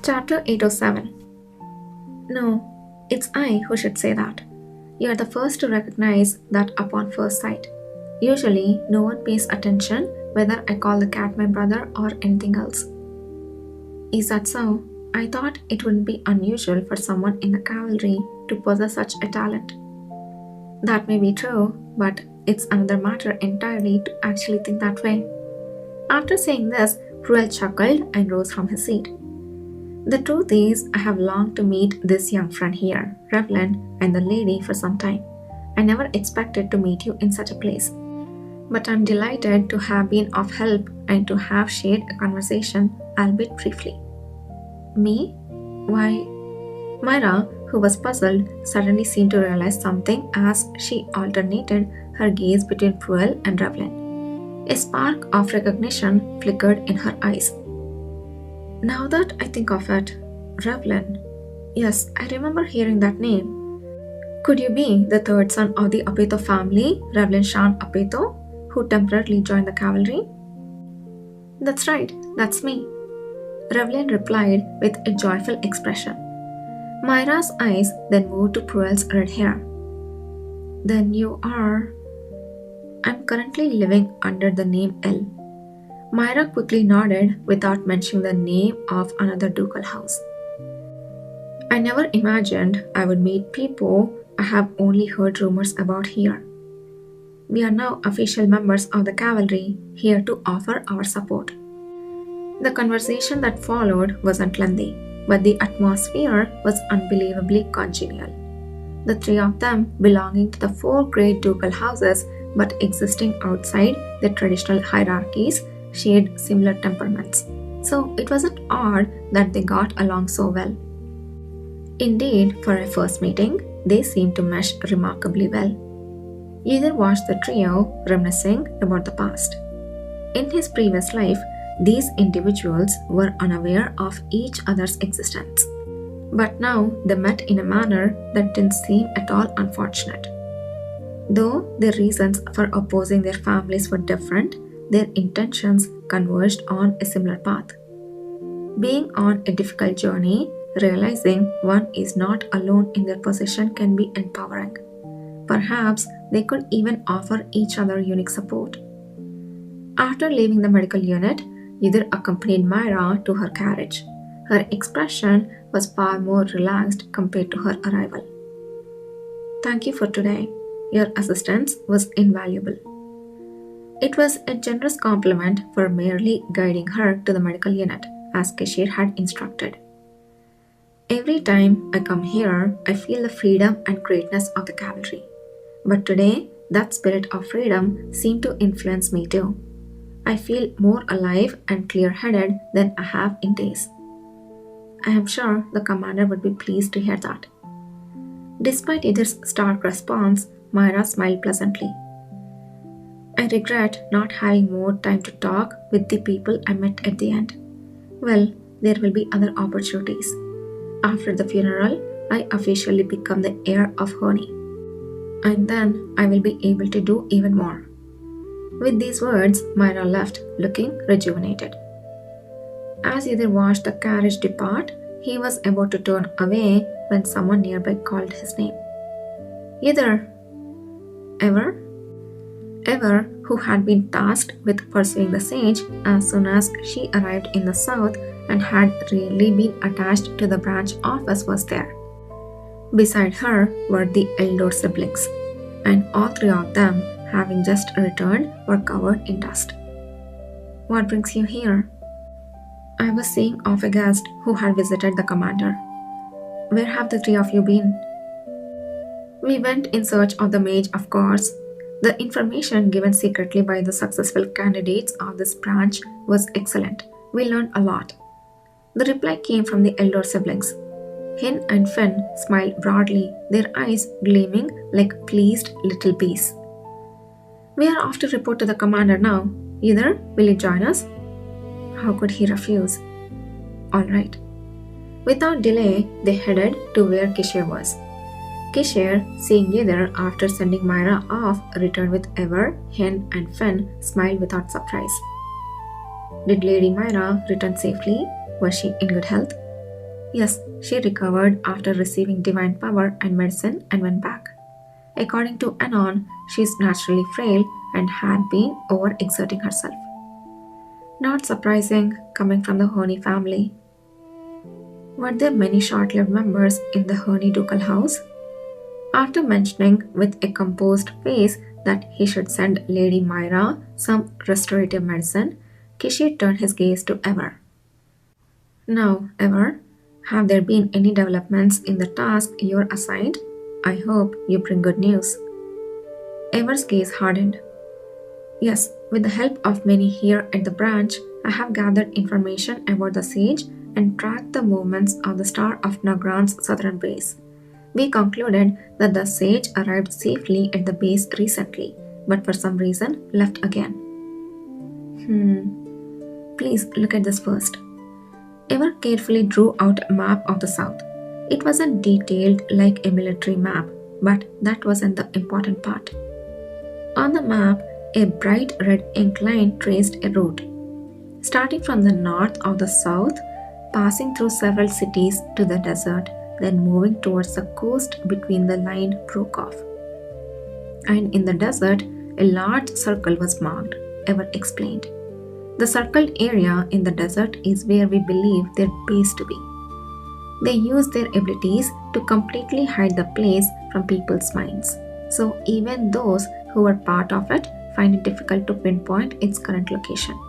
Chapter 807. No, it's I who should say that. You're the first to recognize that upon first sight. Usually, no one pays attention whether I call the cat my brother or anything else. Is that so? I thought it wouldn't be unusual for someone in the cavalry to possess such a talent. That may be true, but it's another matter entirely to actually think that way. After saying this, Ruel chuckled and rose from his seat. The truth is, I have longed to meet this young friend here, Revlin, and the lady for some time. I never expected to meet you in such a place. But I'm delighted to have been of help and to have shared a conversation, albeit briefly. Me? Why? Myra, who was puzzled, suddenly seemed to realize something as she alternated her gaze between Ruel and Revlin. A spark of recognition flickered in her eyes. Now that I think of it, Revlin. Yes, I remember hearing that name. Could you be the third son of the Apeto family, Revlin Shan Apeto, who temporarily joined the cavalry? That's right, that's me. Revlin replied with a joyful expression. Myra's eyes then moved to Pruel's red hair. Then you are... I'm currently living under the name L. Myra quickly nodded without mentioning the name of another ducal house. I never imagined I would meet people I have only heard rumors about here. We are now official members of the cavalry, here to offer our support. The conversation that followed wasn't lengthy, but the atmosphere was unbelievably congenial. The three of them belonging to the four great ducal houses but existing outside their traditional hierarchies shared similar temperaments, so it wasn't odd that they got along so well. Indeed, for a first meeting, they seemed to mesh remarkably well. Either watched the trio reminiscing about the past. In his previous life, these individuals were unaware of each other's existence. But now they met in a manner that didn't seem at all unfortunate. Though their reasons for opposing their families were different, their intentions converged on a similar path. Being on a difficult journey, realizing one is not alone in their position can be empowering. Perhaps they could even offer each other unique support. After leaving the medical unit, Yidhir accompanied Myra to her carriage. Her expression was far more relaxed compared to her arrival. Thank you for today. Your assistance was invaluable. It was a generous compliment for merely guiding her to the medical unit, as Kashir had instructed. Every time I come here, I feel the freedom and greatness of the cavalry. But today, that spirit of freedom seemed to influence me too. I feel more alive and clear-headed than I have in days. I am sure the commander would be pleased to hear that. Despite Idris' stark response, Myra smiled pleasantly. I regret not having more time to talk with the people I met at the end. Well, there will be other opportunities. After the funeral, I officially become the heir of Honey. And then I will be able to do even more. With these words, Myra left, looking rejuvenated. As Yidhir watched the carriage depart, he was about to turn away when someone nearby called his name. Yidhir! Ever? Ever, who had been tasked with pursuing the sage as soon as she arrived in the south and had really been attached to the branch office, was there. Beside her were the elder siblings, and all three of them, having just returned, were covered in dust. What brings you here? I was seeing off a guest who had visited the commander. Where have the three of you been? We went in search of the mage, of course. The information given secretly by the successful candidates of this branch was excellent. We learned a lot. The reply came from the elder siblings. Hen and Finn smiled broadly, their eyes gleaming like pleased little bees. We are off to report to the commander now. Yidhir, will you join us? How could he refuse? All right. Without delay, they headed to where Kishir was. Kishir, seeing Yidhir after sending Myra off, returned with Ever, Hen, and Finn, smiled without surprise. Did Lady Myra return safely? Was she in good health? Yes, she recovered after receiving divine power and medicine and went back. According to Anon, she is naturally frail and had been overexerting herself. Not surprising coming from the Honi family. Were there many short lived members in the Honi ducal house? After mentioning with a composed face that he should send Lady Myra some restorative medicine, Kishi turned his gaze to Ever. Now, Ever, have there been any developments in the task you're assigned? I hope you bring good news. Ever's gaze hardened. Yes, with the help of many here at the branch, I have gathered information about the sage and tracked the movements of the Star of Nagran's southern base. We concluded that the sage arrived safely at the base recently, but for some reason left again. Please look at this first. Ever carefully drew out a map of the south. It wasn't detailed like a military map, but that wasn't the important part. On the map, a bright red ink line traced a route, starting from the north of the south, passing through several cities to the desert, then moving towards the coast between the line broke off. And in the desert, a large circle was marked, Ever explained. The circled area in the desert is where we believe their base to be. They use their abilities to completely hide the place from people's minds. So even those who are part of it find it difficult to pinpoint its current location.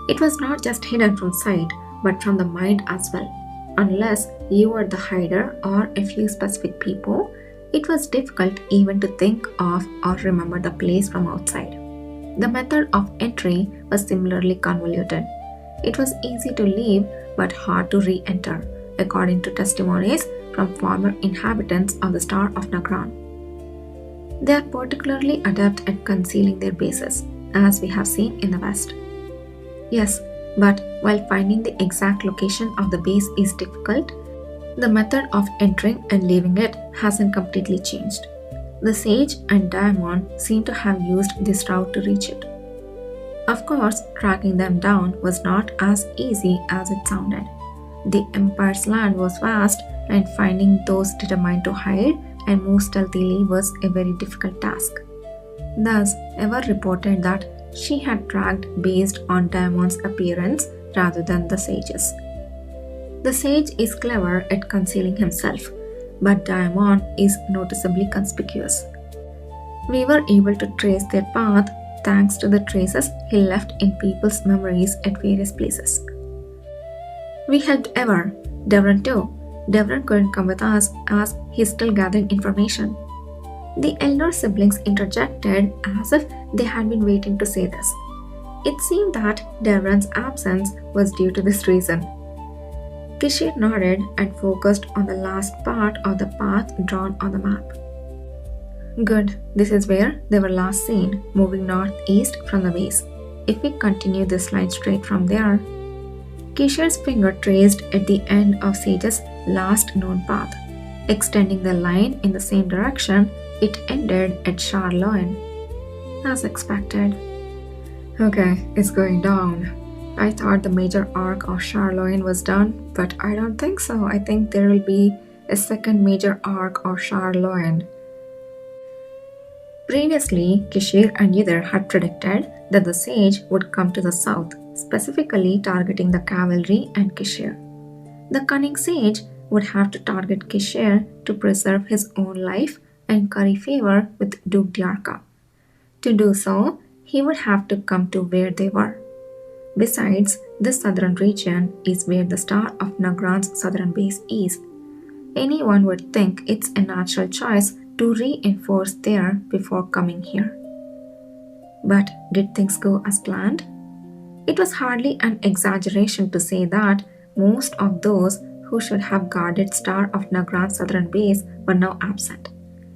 It was not just hidden from sight, but from the mind as well. Unless you were the hider or a few specific people, it was difficult even to think of or remember the place from outside. The method of entry was similarly convoluted. It was easy to leave but hard to re-enter, according to testimonies from former inhabitants of the Star of Nagran. They are particularly adept at concealing their bases, as we have seen in the West. Yes, but while finding the exact location of the base is difficult, the method of entering and leaving it hasn't completely changed. The sage and Diamond seem to have used this route to reach it. Of course, tracking them down was not as easy as it sounded. The Empire's land was vast, and finding those determined to hide and move stealthily was a very difficult task. Thus, Ever reported that she had tracked based on Diamond's appearance rather than the sage's. The sage is clever at concealing himself, but Diamond is noticeably conspicuous. We were able to trace their path thanks to the traces he left in people's memories at various places. We helped Ever, Devran too. Devran couldn't come with us as he's still gathering information. The elder siblings interjected as if they had been waiting to say this. It seemed that Devran's absence was due to this reason. Kishir nodded and focused on the last part of the path drawn on the map. Good, this is where they were last seen, moving northeast from the base. If we continue this line straight from there, Kishir's finger traced at the end of Sage's last known path. Extending the line in the same direction, it ended at Charloin. As expected. Okay, it's going down. I thought the major arc of Charloin was done, but I don't think so. I think there will be a second major arc of Charloin. Previously, Kishir and Yidr had predicted that the sage would come to the south, specifically targeting the cavalry and Kishir. The cunning sage would have to target Kishir to preserve his own life and curry favor with Duke Diarca. To do so, he would have to come to where they were. Besides, this southern region is where the Star of Nagran's southern base is. Anyone would think it's a natural choice to reinforce there before coming here. But did things go as planned? It was hardly an exaggeration to say that most of those who should have guarded Star of Nagran's southern base were now absent.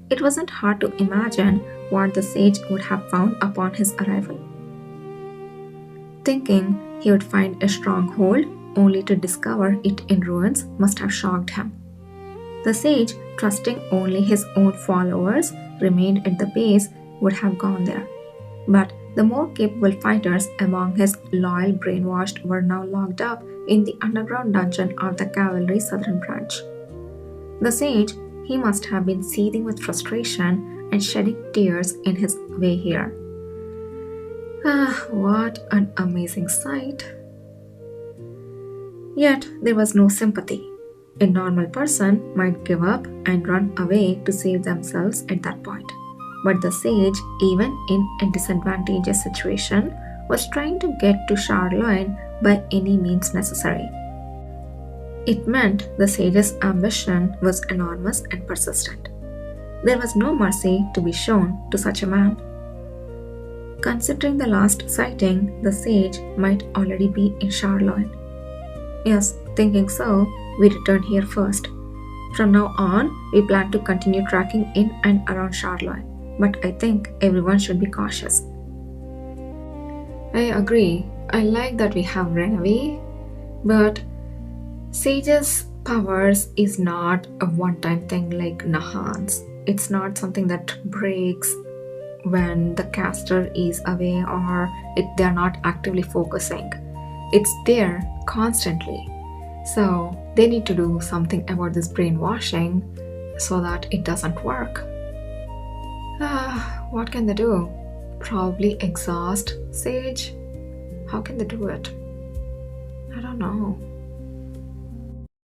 It wasn't hard to imagine what the sage would have found upon his arrival. Thinking he would find a stronghold only to discover it in ruins must have shocked him. The sage, trusting only his own followers remained at the base, would have gone there. But The more capable fighters among his loyal brainwashed were now locked up in the underground dungeon of the cavalry southern branch. The sage, he must have been seething with frustration and shedding tears in his way here. Ah, what an amazing sight! Yet there was no sympathy. A normal person might give up and run away to save themselves at that point. But the sage, even in a disadvantageous situation, was trying to get to Charlemagne by any means necessary. It meant the sage's ambition was enormous and persistent. There was no mercy to be shown to such a man. Considering the last sighting, the sage might already be in Charlemagne. Yes, thinking so, we return here first. From now on, we plan to continue tracking in and around Charlemagne, but I think everyone should be cautious. I agree. I like that we have run away, but Sage's powers is not a one-time thing like Nahan's. It's not something that breaks when the caster is away or they're not actively focusing. It's there constantly. So they need to do something about this brainwashing so that it doesn't work. What can they do? Probably exhaust Sage? How can they do it? I don't know.